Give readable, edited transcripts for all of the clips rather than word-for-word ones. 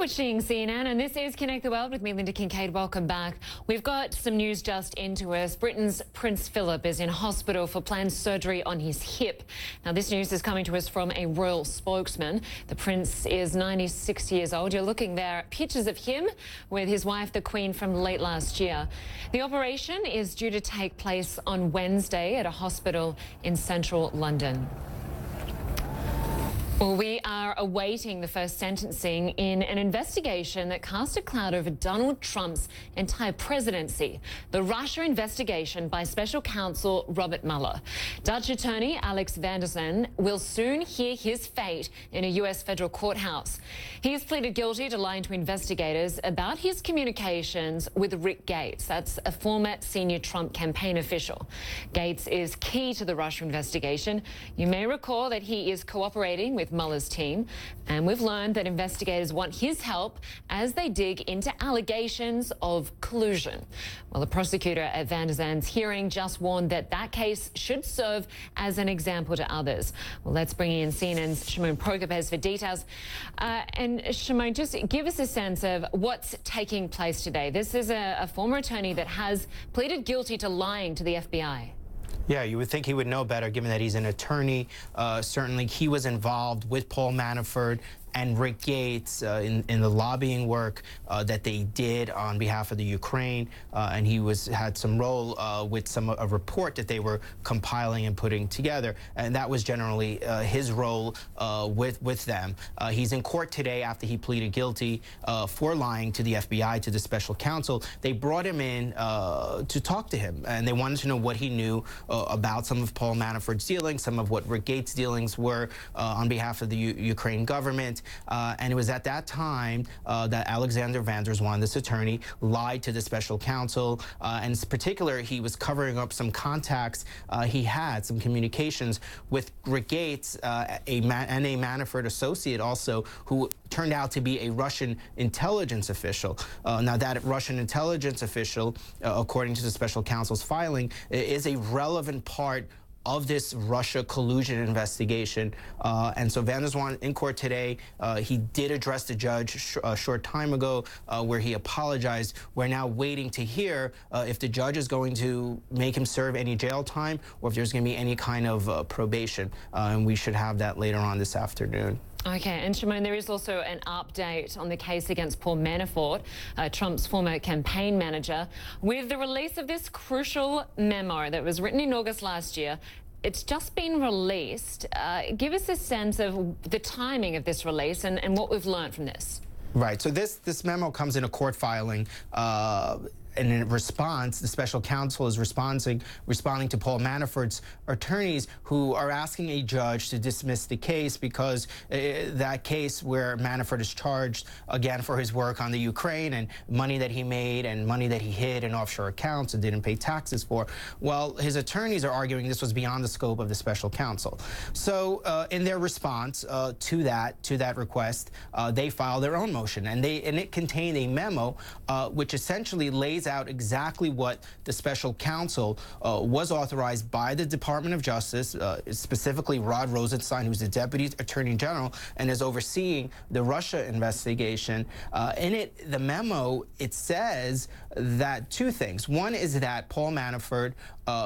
watching CNN, and this is Connect the World with me, Lynda Kinkade. Welcome back. We've got some news just into us. Britain's Prince Philip is in hospital for planned surgery on his hip. Now, this news is coming to us from a royal spokesman. The Prince is 96 years old. You're looking there at pictures of him with his wife, the Queen, from late last year. The operation is due to take place on Wednesday at a hospital in central London. Well, we are awaiting the first sentencing in an investigation that cast a cloud over Donald Trump's entire presidency. The Russia investigation by special counsel Robert Mueller. Dutch attorney Alex van der Zand will soon hear his fate in a US federal courthouse. He has pleaded guilty to lying to investigators about his communications with Rick Gates. That's a former senior Trump campaign official. Gates is key to the Russia investigation. You may recall that he is cooperating with Mueller's team, and we've learned that investigators want his help as they dig into allegations of collusion. Well, the prosecutor at van der Zand's hearing just warned that that case should serve as an example to others. Well, let's bring in CNN's Shimon Prokupecz for details. And Shimon, just give us a sense of what's taking place today. This is a former attorney that has pleaded guilty to lying to the FBI. Yeah, you would think he would know better, given that he's an attorney. Certainly, he was involved with Paul Manafort and Rick Gates in the lobbying work that they did on behalf of the Ukraine, and he had some role with a report that they were compiling and putting together, and that was generally his role with them. He's in court today after he pleaded guilty for lying to the FBI, to the special counsel. They brought him in to talk to him, and they wanted to know what he knew about some of Paul Manafort's dealings, some of what Rick Gates' dealings were on behalf of the Ukraine government. And it was at that time that Alexander van der Zand, this attorney, lied to the special counsel. And in particular, he was covering up some contacts he had, some communications with Rick Gates and a Manafort associate also, who turned out to be a Russian intelligence official. Now, that Russian intelligence official, according to the special counsel's filing, is a relevant part of this Russia collusion investigation. And so van der Zand in court today, he did address the judge a short time ago where he apologized. We're now waiting to hear if the judge is going to make him serve any jail time or if there's going to be any kind of probation. And we should have that later on this afternoon. Okay, and Shimon, there is also an update on the case against Paul Manafort, Trump's former campaign manager. With the release of this crucial memo that was written in August last year, it's just been released. Give us a sense of the timing of this release and what we've learned from this. Right, so this memo comes in a court filing. And in response, the special counsel is responding to Paul Manafort's attorneys, who are asking a judge to dismiss the case because that case where Manafort is charged, again, for his work on the Ukraine and money that he made and money that he hid in offshore accounts and didn't pay taxes for, well, his attorneys are arguing this was beyond the scope of the special counsel. So in their response to that request, they filed their own motion, and it contained a memo which essentially lays out exactly what the special counsel was authorized by the Department of Justice, specifically Rod Rosenstein, who's the Deputy Attorney General and is overseeing the Russia investigation. In the memo, it says that two things. One is that Paul Manafort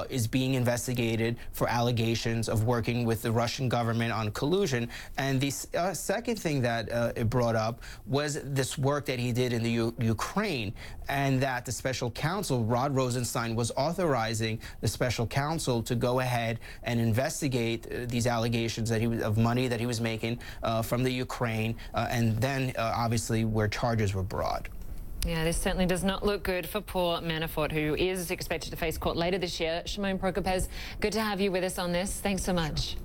is being investigated for allegations of working with the Russian government on collusion. And the second thing that it brought up was this work that he did in the Ukraine, and that the special counsel, Rod Rosenstein, was authorizing the special counsel to go ahead and investigate these allegations that of money that he was making from the Ukraine, and then obviously where charges were brought. Yeah, this certainly does not look good for Paul Manafort, who is expected to face court later this year. Shimon Prokupecz, good to have you with us on this. Thanks so much. Sure.